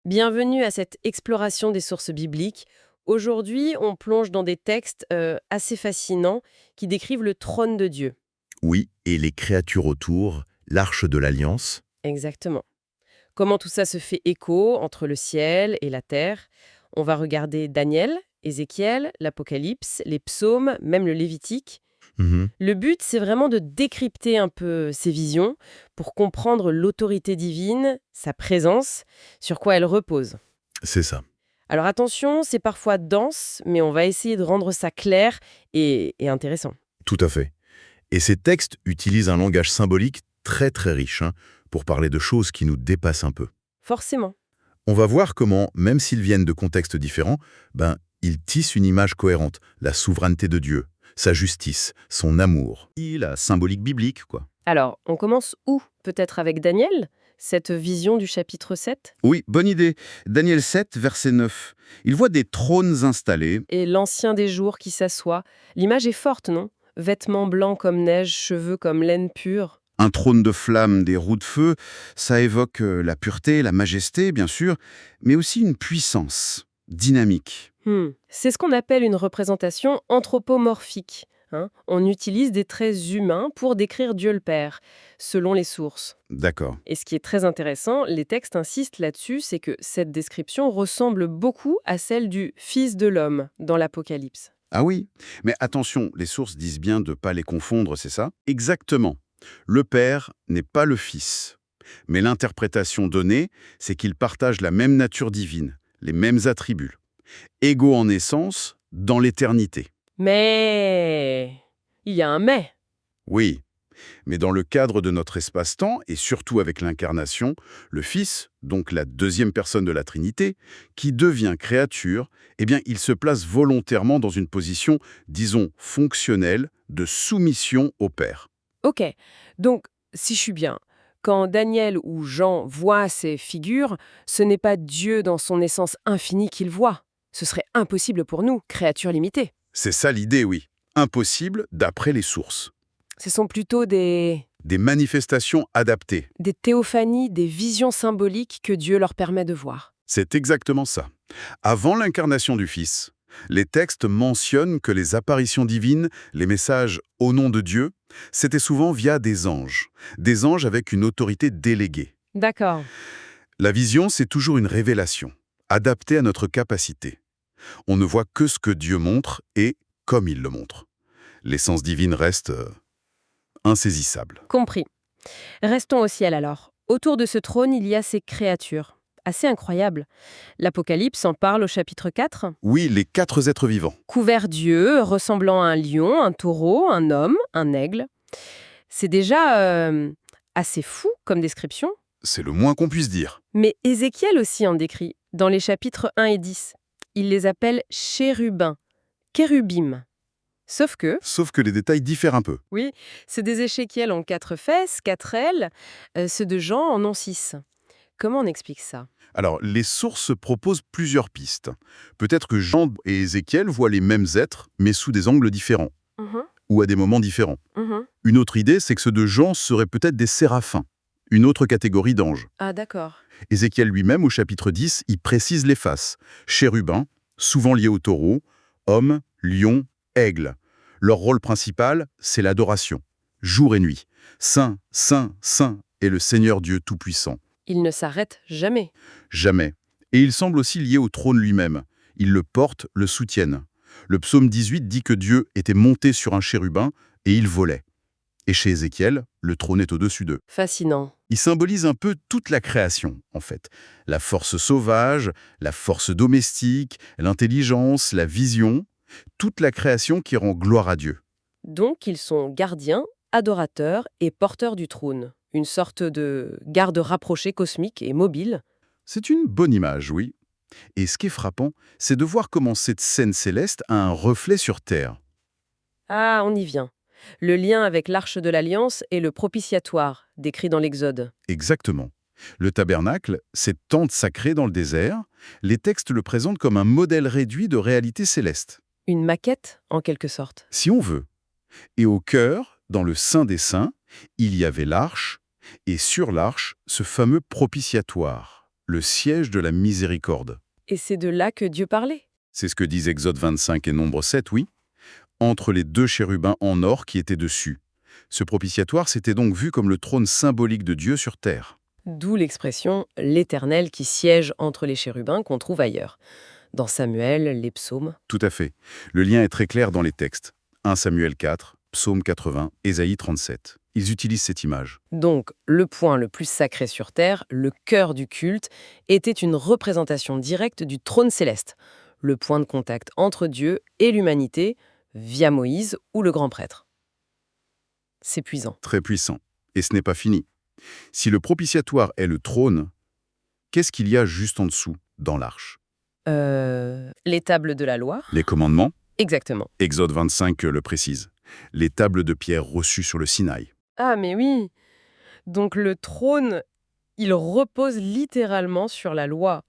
Bienvenue à cette exploration des sources bibliques. Aujourd'hui, on plonge dans des textes assez fascinants qui décrivent le trône de Dieu. Oui, et les créatures autour, l'arche de l'Alliance. Exactement. Comment tout ça se fait écho entre le ciel et la terre. On va regarder Daniel, Ézéchiel, l'Apocalypse, les psaumes, même le Lévitique. Mhm, Le but, c'est vraiment de décrypter un peu ces visions pour comprendre l'autorité divine, sa présence, sur quoi elle repose. c'est ça, Alors attention, c'est parfois dense, mais on va essayer de rendre ça clair et intéressant. tout à fait. Et ces textes utilisent un langage symbolique très très riche pour parler de choses qui nous dépassent un peu. Forcément. On va voir comment, même s'ils viennent de contextes différents, ils tissent une image cohérente, la souveraineté de Dieu, sa justice, son amour. Et la symbolique biblique, quoi. Alors, on commence où? Peut-être avec Daniel? Cette vision du chapitre 7? Oui, bonne idée. Daniel 7, verset 9. Il voit des trônes installés. Et l'ancien des jours qui s'assoit. L'image est forte, non? Vêtements blancs comme neige, cheveux comme laine pure. Un trône de flammes, des roues de feu, ça évoque la pureté, la majesté, bien sûr, mais aussi une puissance dynamique. C'est ce qu'on appelle une représentation anthropomorphique, hein. On utilise des traits humains pour décrire Dieu le Père, selon les sources. D'accord. Et ce qui est très intéressant, les textes insistent là-dessus, c'est que cette description ressemble beaucoup à celle du Fils de l'homme dans l'Apocalypse. Ah oui, mais attention, les sources disent bien de ne pas les confondre, c'est ça? Exactement. Le Père n'est pas le Fils. Mais l'interprétation donnée, c'est qu'ils partagent la même nature divine, les mêmes attributs. Égaux en essence, dans l'éternité. Mais il y a un mais. Oui, mais dans le cadre de notre espace-temps, et surtout avec l'incarnation, le Fils, donc la deuxième personne de la Trinité, qui devient créature, eh bien, il se place volontairement dans une position, disons, fonctionnelle, de soumission au Père. Ok, donc si je suis bien, quand Daniel ou Jean voient ces figures, ce n'est pas Dieu dans son essence infinie qu'ils voient. Ce serait impossible pour nous, créatures limitées. C'est ça l'idée, oui. Impossible d'après les sources. Ce sont plutôt Des manifestations adaptées. des théophanies, des visions symboliques que Dieu leur permet de voir. C'est exactement ça. Avant l'incarnation du Fils, les textes mentionnent que les apparitions divines, les messages au nom de Dieu, c'était souvent via des anges avec une autorité déléguée. D'accord. La vision, c'est toujours une révélation, adaptée à notre capacité. On ne voit que ce que Dieu montre et comme il le montre. L'essence divine reste insaisissable. Compris. Restons au ciel alors. Autour de ce trône, il y a ces créatures. Assez incroyables. L'Apocalypse en parle au chapitre 4. Oui, les 4 êtres vivants. Couverts d'yeux, ressemblant à un lion, un taureau, un homme, un aigle. C'est déjà assez fou comme description. C'est le moins qu'on puisse dire. Mais Ézéchiel aussi en décrit, dans les chapitres 1 et 10. Il les appelle chérubins, kérubim. Sauf que les détails diffèrent un peu. Oui, c'est des échéquiels en 4 fesses, 4 ailes, ceux de Jean en ont 6. Comment on explique ça? Alors, les sources proposent plusieurs pistes. Peut-être que Jean et Ézéchiel voient les mêmes êtres, mais sous des angles différents, Mhm, ou à des moments différents. mhm. Une autre idée, c'est que ceux de Jean seraient peut-être des séraphins, une autre catégorie d'anges. Ah d'accord. Ézéchiel lui-même, au chapitre 10, y précise les faces. Chérubins, souvent liés au taureau, homme, lion, aigle. Leur rôle principal, c'est l'adoration, jour et nuit. Saint, Saint, Saint est le Seigneur Dieu Tout-Puissant. Ils ne s'arrêtent jamais. Jamais. Et il semble aussi lié au trône lui-même. Ils le portent, le soutiennent. Le psaume 18 dit que Dieu était monté sur un chérubin et il volait. Et chez Ézéchiel, le trône est au-dessus d'eux. Fascinant. Il symbolise un peu toute la création, en fait. La force sauvage, la force domestique, l'intelligence, la vision, toute la création qui rend gloire à Dieu. Donc ils sont gardiens, adorateurs et porteurs du trône. Une sorte de garde rapprochée cosmique et mobile. C'est une bonne image, oui. Et ce qui est frappant, c'est de voir comment cette scène céleste a un reflet sur Terre. Ah, on y vient. Le lien avec l'arche de l'Alliance et le propitiatoire, décrit dans l'Exode. Exactement. Le tabernacle, cette tente sacrée dans le désert, les textes le présentent comme un modèle réduit de réalité céleste, Une maquette, en quelque sorte. si on veut. Et au cœur, dans le Saint des Saints, il y avait l'arche, et sur l'arche, ce fameux propitiatoire. le siège de la miséricorde. Et c'est de là que Dieu parlait. C'est ce que disent Exode 25 et Nombre 7, oui. Entre les deux chérubins en or qui étaient dessus. Ce propitiatoire s'était donc vu comme le trône symbolique de Dieu sur terre. D'où l'expression « l'Éternel qui siège entre les chérubins » qu'on trouve ailleurs. Dans Samuel, les psaumes. Tout à fait. Le lien est très clair dans les textes. 1 Samuel 4, Psaume 80, Ésaïe 37. Ils utilisent cette image. Donc, le point le plus sacré sur terre, le cœur du culte, était une représentation directe du trône céleste, le point de contact entre Dieu et l'humanité via Moïse ou le grand prêtre. C'est puissant. Très puissant. Et ce n'est pas fini. Si le propitiatoire est le trône, qu'est-ce qu'il y a juste en dessous, dans l'arche? Les tables de la loi. Les commandements? Exactement. Exode 25 le précise. Les tables de pierre reçues sur le Sinaï. Ah, mais oui. Donc le trône, il repose littéralement sur la loi.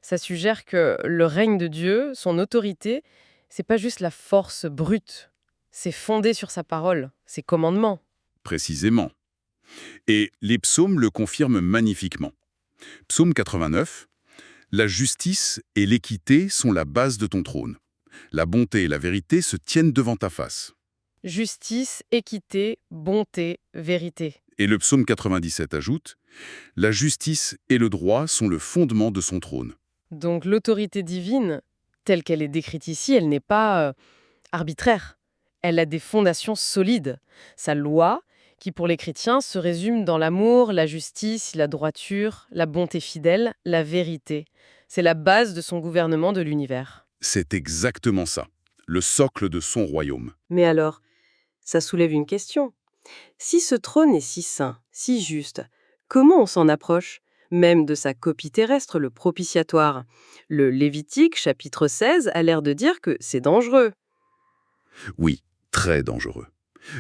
Ça suggère que le règne de Dieu, son autorité, c'est pas juste la force brute. C'est fondé sur sa parole, ses commandements. Précisément. Et les psaumes le confirment magnifiquement. Psaume 89. La justice et l'équité sont la base de ton trône. La bonté et la vérité se tiennent devant ta face. Justice, équité, bonté, vérité. Et le psaume 97 ajoute, la justice et le droit sont le fondement de son trône. Donc l'autorité divine, telle qu'elle est décrite ici, elle n'est pas arbitraire. Elle a des fondations solides. Sa loi, qui pour les chrétiens se résume dans l'amour, la justice, la droiture, la bonté fidèle, la vérité. C'est la base de son gouvernement de l'univers. C'est exactement ça, le socle de son royaume. Mais alors, ça soulève une question. Si ce trône est si saint, si juste, comment on s'en approche? Même de sa copie terrestre, le propitiatoire. Le Lévitique, chapitre 16, a l'air de dire que c'est dangereux. Oui, très dangereux.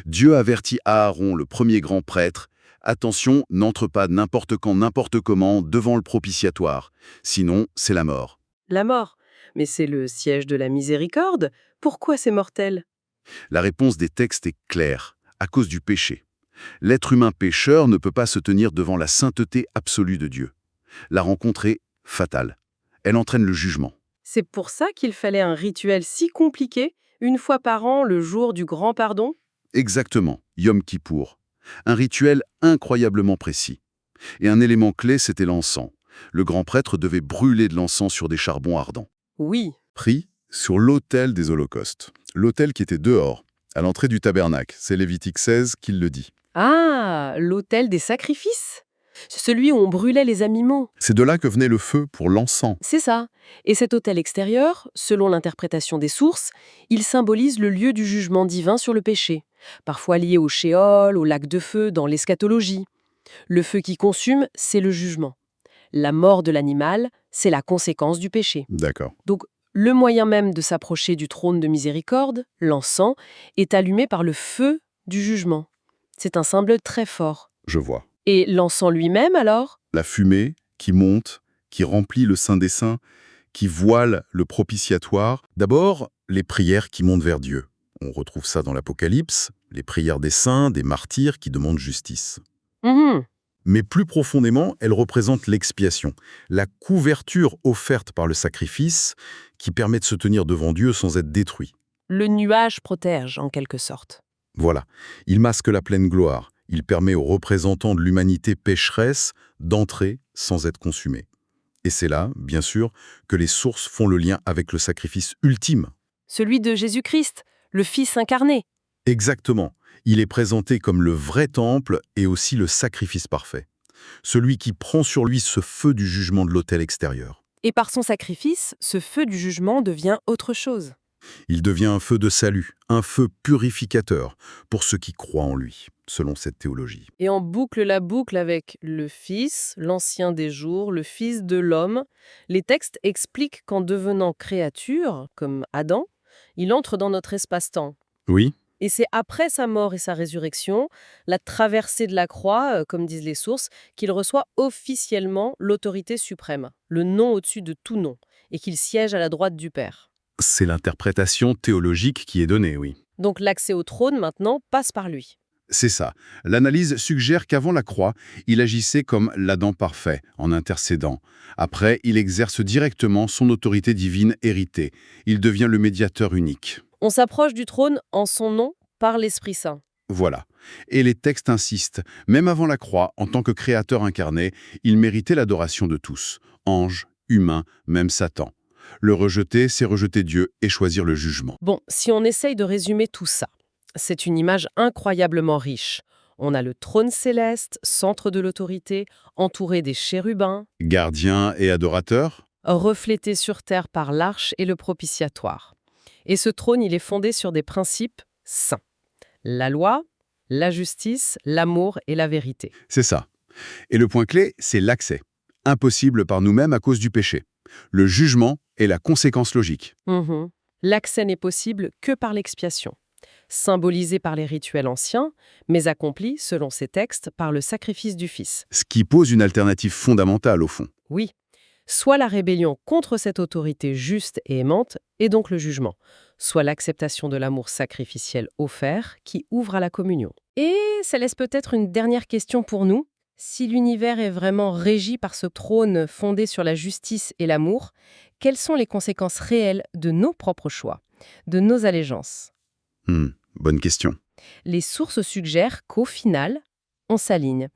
Dieu avertit Aaron, le premier grand prêtre, « Attention, n'entre pas n'importe quand, n'importe comment, devant le propitiatoire, sinon c'est la mort. La mort. Mais c'est le siège de la miséricorde. Pourquoi c'est mortel? » La réponse des textes est claire, à cause du péché. L'être humain pécheur ne peut pas se tenir devant la sainteté absolue de Dieu. La rencontre est fatale. Elle entraîne le jugement. C'est pour ça qu'il fallait un rituel si compliqué, une fois par an, le jour du grand pardon? Exactement, Yom Kippour. Un rituel incroyablement précis. Et un élément clé, c'était l'encens. Le grand prêtre devait brûler de l'encens sur des charbons ardents. Oui. Pris sur l'autel des holocaustes. L'autel qui était dehors, à l'entrée du tabernacle. C'est Lévitique 16 qui le dit. Ah, l'autel des sacrifices? C'est celui où on brûlait les animaux. C'est de là que venait le feu pour l'encens. C'est ça. Et cet autel extérieur, selon l'interprétation des sources, il symbolise le lieu du jugement divin sur le péché, parfois lié au shéol, au lac de feu, dans l'eschatologie. Le feu qui consume, c'est le jugement. La mort de l'animal, c'est la conséquence du péché. D'accord. Donc, le moyen même de s'approcher du trône de miséricorde, l'encens, est allumé par le feu du jugement. C'est un symbole très fort. Je vois. Et l'encens lui-même, alors? La fumée qui monte, qui remplit le Saint des Saints, qui voile le propitiatoire. D'abord, les prières qui montent vers Dieu. On retrouve ça dans l'Apocalypse, les prières des saints, des martyrs qui demandent justice. Mais plus profondément, elles représentent l'expiation, la couverture offerte par le sacrifice qui permet de se tenir devant Dieu sans être détruit. Le nuage protège, en quelque sorte. Voilà, il masque la pleine gloire. Il permet aux représentants de l'humanité pécheresse d'entrer sans être consumés. Et c'est là, bien sûr, que les sources font le lien avec le sacrifice ultime. Celui de Jésus-Christ, le Fils incarné. Exactement. Il est présenté comme le vrai temple et aussi le sacrifice parfait. Celui qui prend sur lui ce feu du jugement de l'autel extérieur. Et par son sacrifice, ce feu du jugement devient autre chose. Il devient un feu de salut, un feu purificateur pour ceux qui croient en lui, selon cette théologie. Et on boucle la boucle avec le Fils, l'ancien des jours, le Fils de l'homme. Les textes expliquent qu'en devenant créature, comme Adam, il entre dans notre espace-temps. Oui, Et c'est après sa mort et sa résurrection, la traversée de la croix, comme disent les sources, qu'il reçoit officiellement l'autorité suprême, le nom au-dessus de tout nom, et qu'il siège à la droite du Père. c'est l'interprétation théologique qui est donnée, oui. Donc l'accès au trône, maintenant, passe par lui. C'est ça. L'analyse suggère qu'avant la croix, il agissait comme l'Adam parfait, en intercédant. Après, il exerce directement son autorité divine héritée. Il devient le médiateur unique. On s'approche du trône en son nom par l'Esprit Saint. Voilà. Et les textes insistent, même avant la croix, en tant que créateur incarné, il méritait l'adoration de tous, anges, humains, même Satan. Le rejeter, c'est rejeter Dieu et choisir le jugement. Bon, si on essaye de résumer tout ça, c'est une image incroyablement riche. On a le trône céleste, centre de l'autorité, entouré des chérubins, Gardien et adorateur? reflété sur terre par l'arche et le propitiatoire. Et ce trône, il est fondé sur des principes saints. La loi, la justice, l'amour et la vérité. C'est ça. Et le point clé, c'est l'accès. Impossible par nous-mêmes à cause du péché. Le jugement est la conséquence logique. L'accès n'est possible que par l'expiation, symbolisé par les rituels anciens, mais accompli, selon ces textes, par le sacrifice du Fils. Ce qui pose une alternative fondamentale au fond. Oui, soit la rébellion contre cette autorité juste et aimante, et donc le jugement, soit l'acceptation de l'amour sacrificiel offert qui ouvre à la communion. Et ça laisse peut-être une dernière question pour nous. Si l'univers est vraiment régi par ce trône fondé sur la justice et l'amour, quelles sont les conséquences réelles de nos propres choix, de nos allégeances? Bonne question. Les sources suggèrent qu'au final, on s'aligne,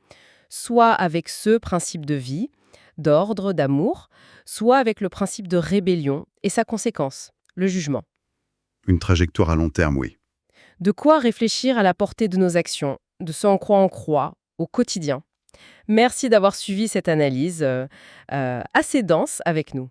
soit avec ce principe de vie, d'ordre, d'amour, soit avec le principe de rébellion et sa conséquence, le jugement. Une trajectoire à long terme, oui. De quoi réfléchir à la portée de nos actions, de ce en quoi on croit, au quotidien. Merci d'avoir suivi cette analyse assez dense avec nous.